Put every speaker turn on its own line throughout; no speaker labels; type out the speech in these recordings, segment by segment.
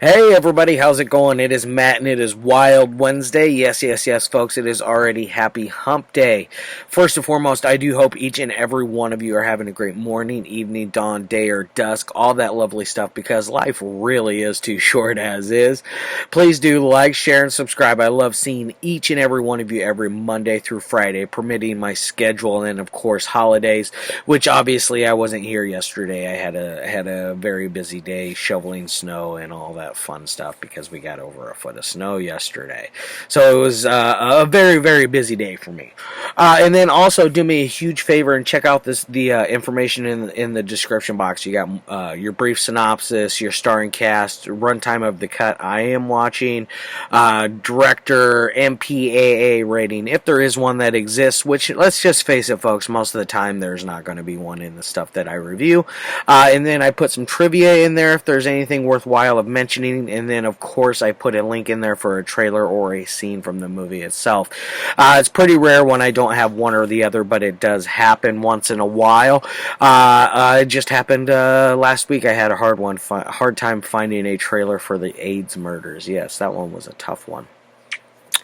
Hey everybody, how's it going? It is Matt and it is Wild Wednesday. Yes, folks, it is already Happy Hump Day. First and foremost, I do hope each and every one of you are having a great morning, evening, dawn, day, or dusk, all that lovely stuff, because life really is too short as is. Please do like, share, and subscribe. I love seeing each and every one of you every Monday through Friday, permitting my schedule, and then of course holidays, which obviously I wasn't here yesterday. I had a very busy day shoveling snow and all that fun stuff because we got over a foot of snow yesterday. So it was a very, very busy day for me. And then also do me a huge favor and check out the information in the description box. You got your brief synopsis, your starring cast, runtime of the cut I am watching, director, MPAA rating, if there is one that exists, which, let's just face it, folks, most of the time there's not going to be one in the stuff that I review. And then I put some trivia in there if there's anything worthwhile of mentioning. And then, of course, I put a link in there for a trailer or a scene from the movie itself. It's pretty rare when I don't have one or the other, but it does happen once in a while. It just happened last week. I had a hard time finding a trailer for the AIDS murders. Yes, that one was a tough one.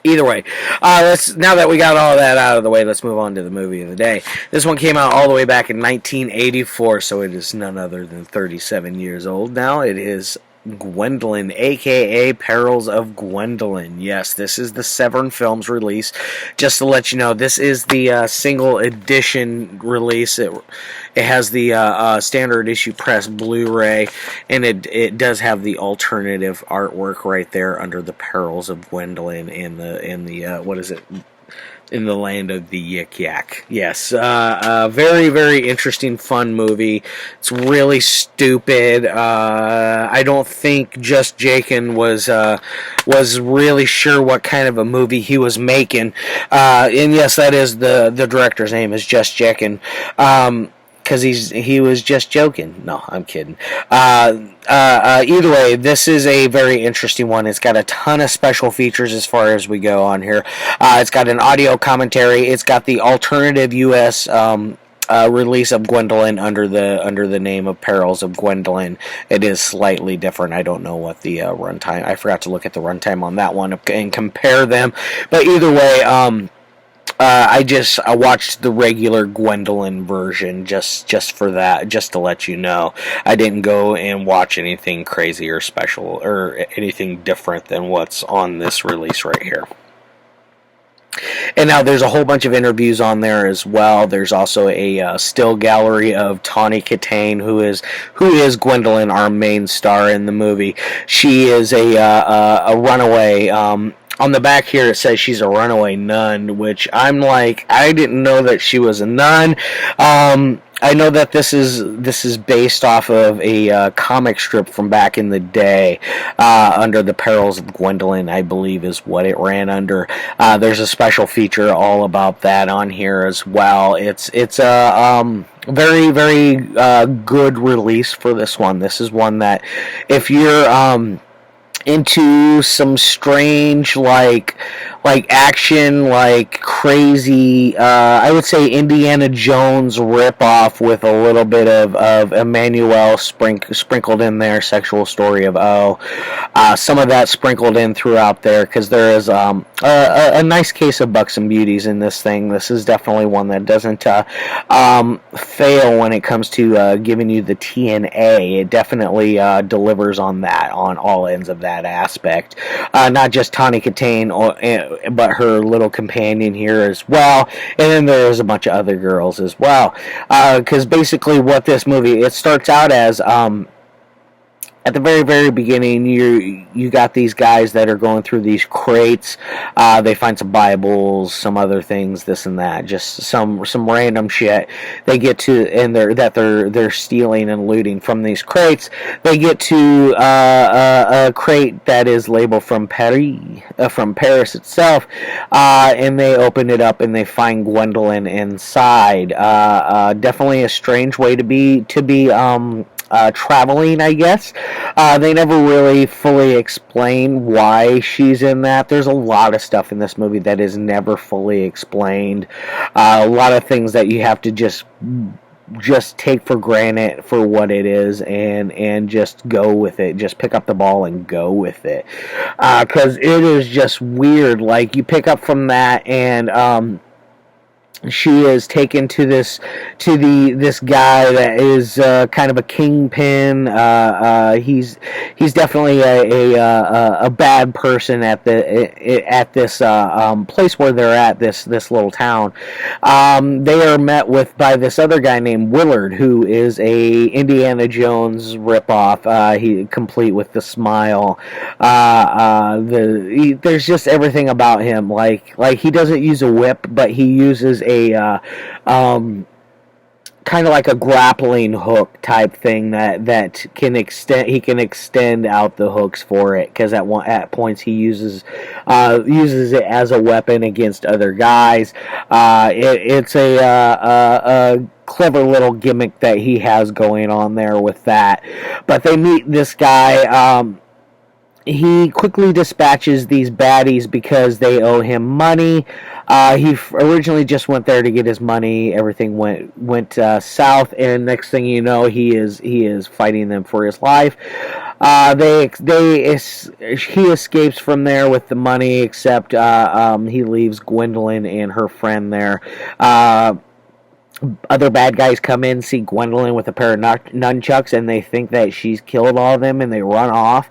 Either way, now that we got all that out of the way, let's move on to the movie of the day. This one came out all the way back in 1984, so it is none other than 37 years old now. It is Gwendoline, aka Perils of Gwendoline. Yes, this is the Severn Films release. Just to let you know, this is the single edition release. It has the standard issue press Blu-ray, and it does have the alternative artwork right there under the Perils of Gwendoline in the what is it? In the land of the Yik Yak. Yes, very, very interesting, fun movie. It's really stupid. I don't think Just Jaeckin was really sure what kind of a movie he was making. And yes, that is the director's name is Just Jaeckin. Because he was just joking. No, I'm kidding. Either way, this is a very interesting one. It's got a ton of special features as far as we go on here. It's got an audio commentary. It's got the alternative U.S. Release of Gwendoline under the name of Perils of Gwendoline. It is slightly different. I don't know what the runtime. I forgot to look at the runtime on that one and compare them. But either way, I watched the regular Gwendoline version just for that, just to let you know. I didn't go and watch anything crazy or special or anything different than what's on this release right here. And now there's a whole bunch of interviews on there as well. There's also a still gallery of Tawney Kitaen, who is Gwendoline, our main star in the movie. She is a runaway. On the back here, it says she's a runaway nun, which I'm like, I didn't know that she was a nun. I know that this is based off of a comic strip from back in the day, under the Perils of Gwendoline, I believe is what it ran under. There's a special feature all about that on here as well. It's a very, very good release for this one. This is one that if you're into some strange like action, like crazy, I would say Indiana Jones ripoff with a little bit of Emmanuel sprinkled in there, sexual story of O. Some of that sprinkled in throughout there, because there is a nice case of bucks and beauties in this thing. This is definitely one that doesn't fail when it comes to giving you the TNA. It definitely delivers on that, on all ends of that aspect. Not just Tawney Kitaen, but her little companion here as well, and then there's a bunch of other girls as well. Because basically, what this movie, it starts out as at the very, very beginning, you got these guys that are going through these crates. They find some Bibles, some other things, this and that, just some random shit. They get to, and they're stealing and looting from these crates. They get to a crate that is labeled from Paris itself, and they open it up and they find Gwendoline inside. Definitely a strange way to be traveling, I guess. They never really fully explain why she's in that. There's a lot of stuff in this movie that is never fully explained. A lot of things that you have to just just take for granted for what it is, and just go with it. Just pick up the ball and go with it, because it is just weird. Like, you pick up from that, and she is taken to this guy that is kind of a kingpin. He's definitely a bad person at this place where they're at, this little town. They are met with by this other guy named Willard, who is a Indiana Jones ripoff. He complete with the smile. There's just everything about him. Like he doesn't use a whip, but he uses a kind of like a grappling hook type thing that can extend. He can extend out the hooks for it, because at points he uses it as a weapon against other guys. It's a clever little gimmick that he has going on there with that. But they meet this guy. He quickly dispatches these baddies because they owe him money. He originally just went there to get his money. Everything went south, and next thing you know, he is fighting them for his life. He escapes from there with the money, except he leaves Gwendoline and her friend there. Other bad guys come in, see Gwendoline with a pair of nunchucks, and they think that she's killed all of them, and they run off.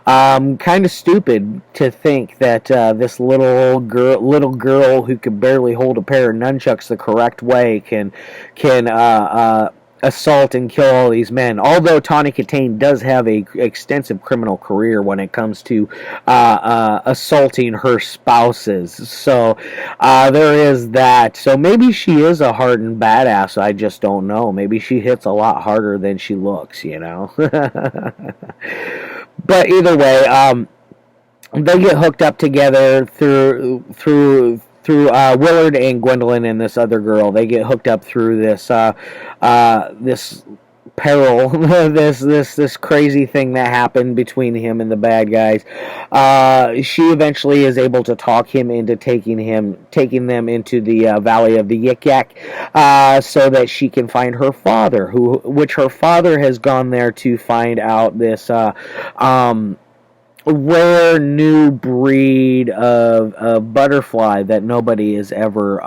Kind of stupid to think that this little girl who could barely hold a pair of nunchucks the correct way can assault and kill all these men. Although Tawney Kitaen does have a extensive criminal career when it comes to assaulting her spouses, so there is that. So maybe she is a hardened badass. I just don't know. Maybe she hits a lot harder than she looks, you know. But either way, they get hooked up together through Willard and Gwendoline and this other girl. They get hooked up through this peril, this crazy thing that happened between him and the bad guys. She eventually is able to talk him into taking them into the valley of the Yik Yak, so that she can find her father, which her father has gone there to find out this rare new breed of butterfly that nobody has ever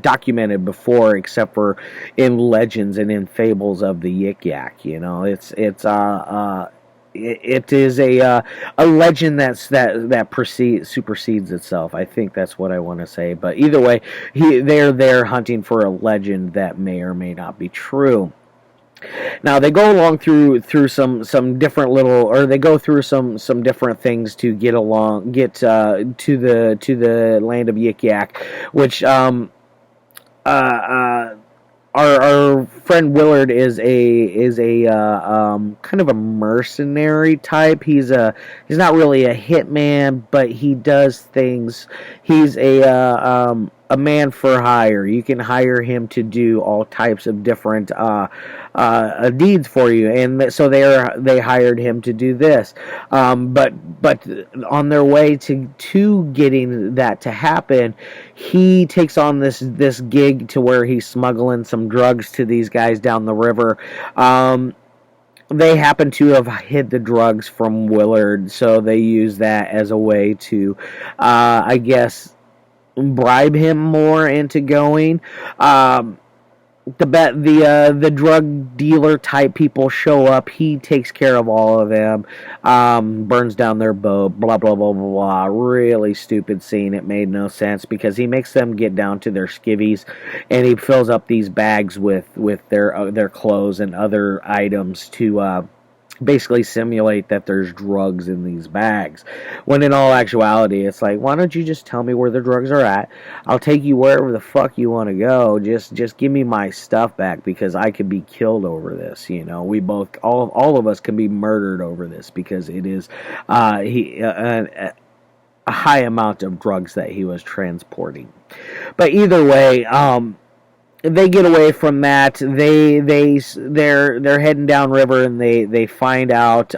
documented before, except for in legends and in fables of the Yik Yak. You know, it is a legend that supersedes itself. I think that's what I want to say. But either way, they're there hunting for a legend that may or may not be true. Now they go along through some different they go through some different things to get to the land of Yik Yak, which our friend Willard is a kind of a mercenary type. He's not really a hitman, but he does things. He's a man for hire. You can hire him to do all types of different deeds for you, and so they hired him to do this. But on their way to getting that to happen, he takes on this gig to where he's smuggling some drugs to these guys down the river. They happen to have hid the drugs from Willard, so they use that as a way to, I guess, bribe him more into going. The drug dealer type people show up. He takes care of all of them. Burns down their boat. Blah blah blah blah blah. Really stupid scene. It made no sense because he makes them get down to their skivvies, and he fills up these bags with their clothes and other items to basically simulate that there's drugs in these bags, when in all actuality it's like, why don't you just tell me where the drugs are at? I'll take you wherever the fuck you want to go. Just give me my stuff back, because I could be killed over this. You know, we both, all of us can be murdered over this, because it is a high amount of drugs that he was transporting. But either way, they get away from that. They're heading downriver, and they find out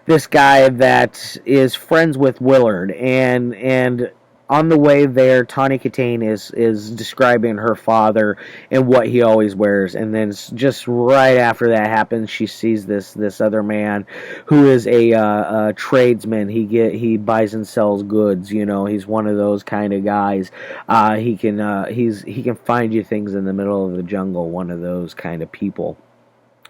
this guy that is friends with Willard, and on the way there, Tawney Kitaen is describing her father and what he always wears, and then just right after that happens, she sees this other man who is a tradesman. He buys and sells goods. You know, he's one of those kind of guys. He can find you things in the middle of the jungle. One of those kind of people.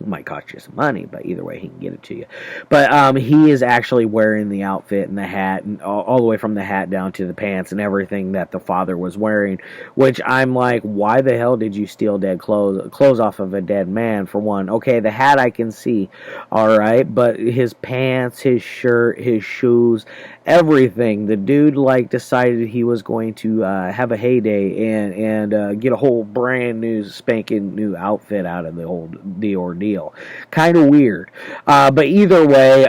It might cost you some money, but either way, he can get it to you. But he is actually wearing the outfit and the hat, and all the way from the hat down to the pants and everything that the father was wearing. Which I'm like, why the hell did you steal dead clothes off of a dead man? For one, okay, the hat I can see, all right, but his pants, his shirt, his shoes, everything. The dude decided he was going to have a heyday and get a whole brand new spanking new outfit out of the ordeal. Kind of weird, but either way,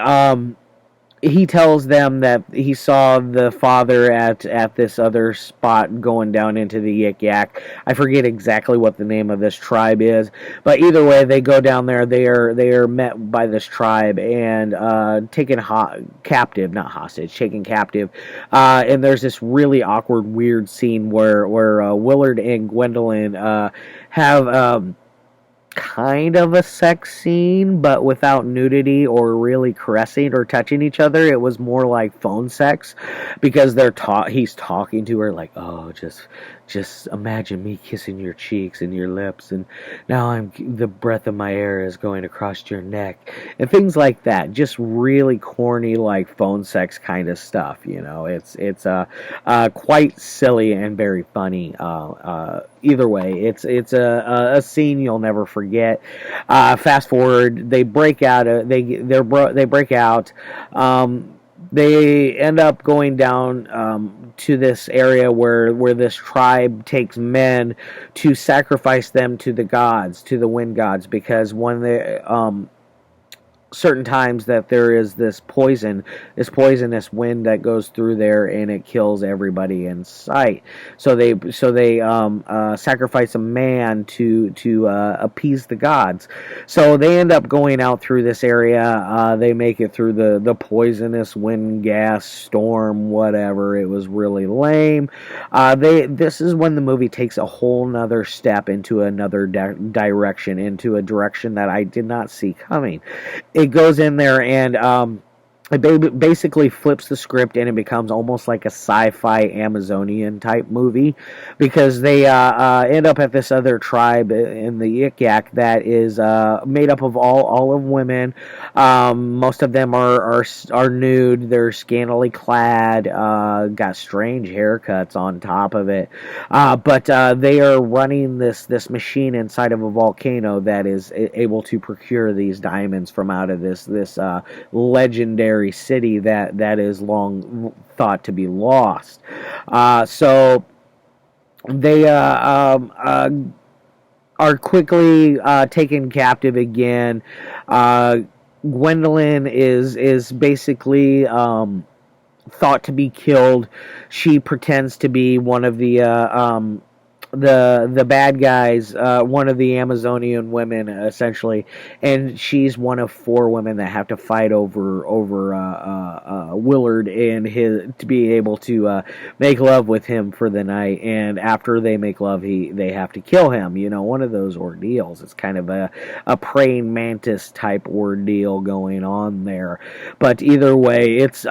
he tells them that he saw the father at this other spot going down into the Yik Yak. I forget exactly what the name of this tribe is, but either way, they go down there. They are met by this tribe and taken captive, not hostage, taken captive. And there's this really awkward, weird scene where Willard and Gwendoline have kind of a sex scene, but without nudity or really caressing or touching each other. It was more like phone sex, because he's talking to her like, oh, just imagine me kissing your cheeks and your lips, and now the breath of my air is going across your neck, and things like that. Just really corny, like phone sex kind of stuff. You know, it's quite silly and very funny. Either way, it's a scene you'll never forget. Fast forward, they break out. They break out. They end up going down to this area where this tribe takes men to sacrifice them to the gods, to the wind gods, because when they certain times that there is this poisonous wind that goes through there, and it kills everybody in sight. So they sacrifice a man to appease the gods. So they end up going out through this area. They make it through the poisonous wind, gas, storm, whatever. It was really lame. This is when the movie takes a whole nother step into another direction, into a direction that I did not see coming. It goes in there and it basically flips the script, and it becomes almost like a sci-fi Amazonian type movie, because they end up at this other tribe in the Yik Yak that is made up of all of women. Most of them are nude. They're scantily clad, got strange haircuts on top of it, but they are running this machine inside of a volcano that is able to procure these diamonds from out of this legendary city that is long thought to be lost. So they are quickly taken captive again. Gwendoline is basically thought to be killed. She pretends to be one of the bad guys, one of the Amazonian women, essentially, and she's one of 4 women that have to fight over Willard and to be able to make love with him for the night. And after they make love, they have to kill him. You know, one of those ordeals. It's kind of a praying mantis type ordeal going on there. But either way, it's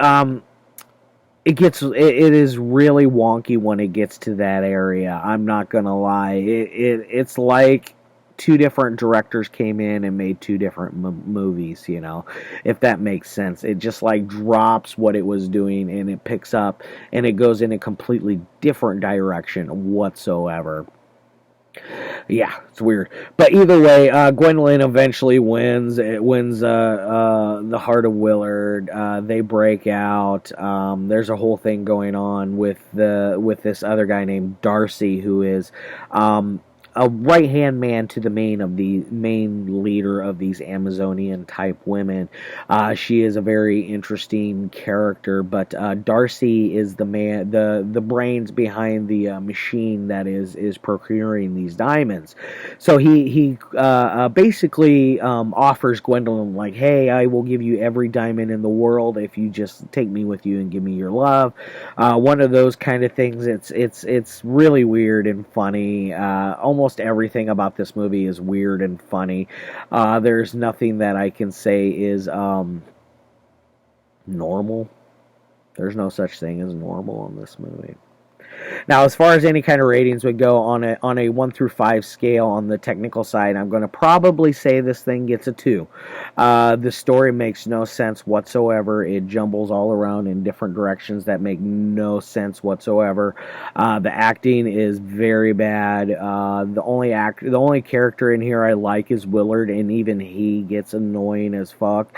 it is really wonky when it gets to that area. I'm not gonna lie. It's like 2 different directors came in and made 2 different movies, you know, if that makes sense. It just drops what it was doing, and it picks up and it goes in a completely different direction whatsoever. Yeah, it's weird. But either way, Gwendoline eventually wins. It wins the heart of Willard. They break out. There's a whole thing going on with this other guy named Darcy, who is a right hand man to the main leader of these Amazonian type women. She is a very interesting character, but Darcy is the man, the brains behind the machine that is procuring these diamonds. So he basically offers Gwendoline, like, hey, I will give you every diamond in the world if you just take me with you and give me your love. One of those kind of things. It's really weird and funny. Almost everything about this movie is weird and funny. There's nothing that I can say is normal. There's no such thing as normal in this movie. Now, as far as any kind of ratings would go on a 1 through 5 scale on the technical side, I'm going to probably say this thing gets a 2. The story makes no sense whatsoever. It jumbles all around in different directions that make no sense whatsoever. The acting is very bad. The only character in here I like is Willard, and even he gets annoying as fuck.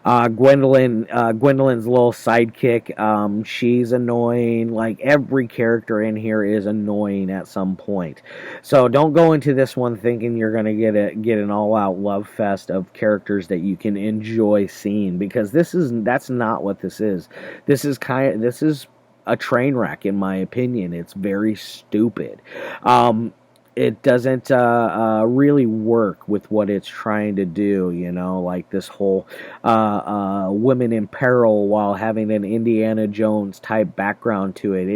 Gwendoline's little sidekick, she's annoying. Like, every character in here is annoying at some point. So don't go into this one thinking you're going to get an all-out love fest of characters that you can enjoy seeing, because that's not what this is. This is a train wreck, in my opinion. It's very stupid. It doesn't really work with what it's trying to do, like this whole women in peril while having an Indiana Jones type background to it.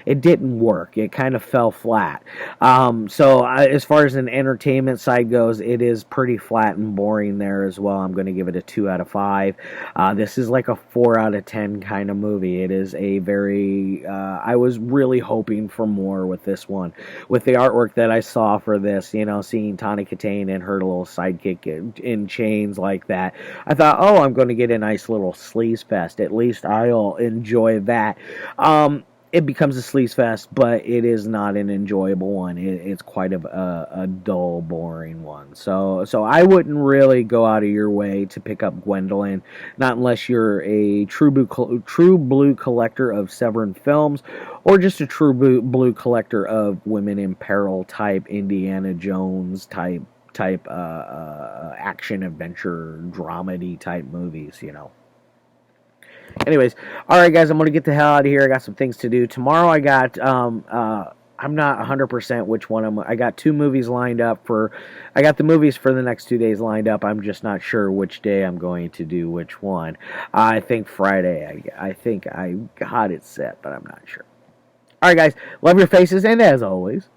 It didn't work. It kind of fell flat. So as far as an entertainment side goes, it is pretty flat and boring there as well. I'm going to give it a 2 out of 5. This is like a 4 out of 10 kind of movie. It is a very, I was really hoping for more with this one. With the artwork that I saw for this, seeing Tawney Kitaen and her little sidekick in chains like that, I thought, oh, I'm going to get a nice little sleaze fest. At least I'll enjoy that. It becomes a sleaze fest, but it is not an enjoyable one. It's quite a dull, boring one. So I wouldn't really go out of your way to pick up Gwendoline, not unless you're a true blue collector of Severin films, or just a true blue collector of women in peril type Indiana Jones type action adventure dramedy type movies. Anyways, all right, guys, I'm going to get the hell out of here. I got some things to do. Tomorrow I got, I'm not 100% which one I got 2 movies lined up I got the movies for the next 2 days lined up. I'm just not sure which day I'm going to do which one. I think Friday. I think I got it set, but I'm not sure. All right, guys, love your faces, and as always,